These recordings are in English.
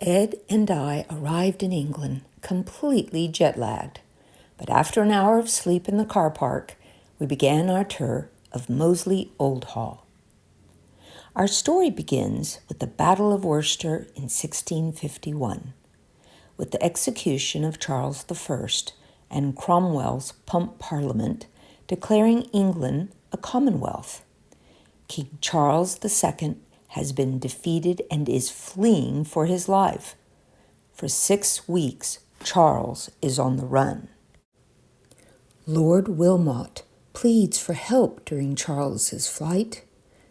Ed and I arrived in England completely jet-lagged, but after an hour of sleep in the car park, we began our tour of Moseley Old Hall. Our story begins with the Battle of Worcester in 1651, with the execution of Charles I and Cromwell's Pump Parliament declaring England a commonwealth. King Charles II has been defeated and is fleeing for his life. For 6 weeks, Charles is on the run. Lord Wilmot pleads for help during Charles's flight,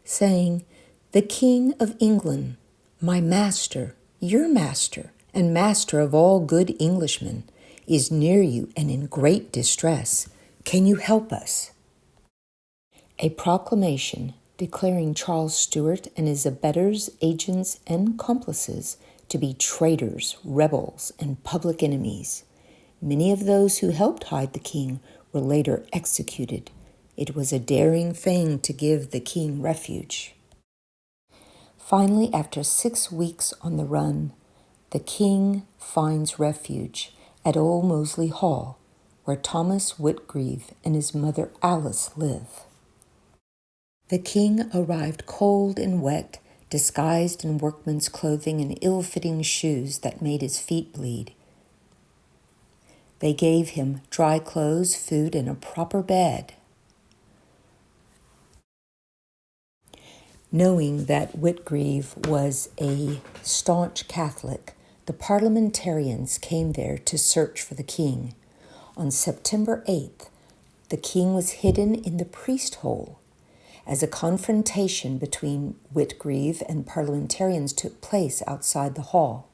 saying, "The King of England, my master, your master, and master of all good Englishmen, is near you and in great distress. Can you help us?" A proclamation declaring Charles Stuart and his abettors, agents, and accomplices to be traitors, rebels, and public enemies. Many of those who helped hide the king were later executed. It was a daring thing to give the king refuge. Finally, after 6 weeks on the run, the king finds refuge at Old Moseley Hall, where Thomas Whitgreave and his mother Alice live. The king arrived cold and wet, disguised in workman's clothing and ill-fitting shoes that made his feet bleed. They gave him dry clothes, food, and a proper bed. Knowing that Whitgreave was a staunch Catholic, the parliamentarians came there to search for the king. On September 8th, the king was hidden in the priest hole. As a confrontation between Whitgreave and parliamentarians took place outside the hall.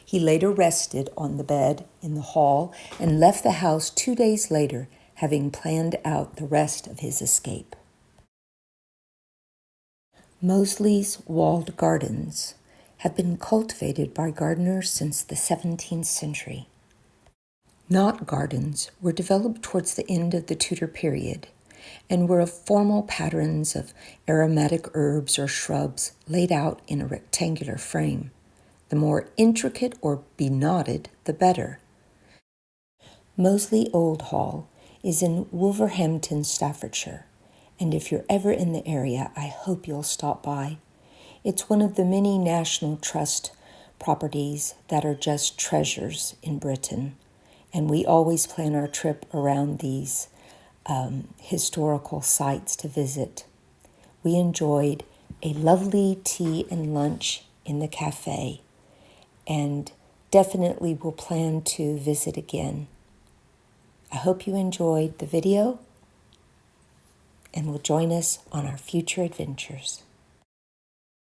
He later rested on the bed in the hall and left the house 2 days later, having planned out the rest of his escape. Moseley's walled gardens have been cultivated by gardeners since the 17th century. Knot gardens were developed towards the end of the Tudor period and were of formal patterns of aromatic herbs or shrubs laid out in a rectangular frame. The more intricate or beknotted, the better. Moseley Old Hall is in Wolverhampton, Staffordshire, and if you're ever in the area, I hope you'll stop by. It's one of the many National Trust properties that are just treasures in Britain, and we always plan our trip around these historical sites to visit. We enjoyed a lovely tea and lunch in the cafe, and definitely will plan to visit again. I hope you enjoyed the video and will join us on our future adventures.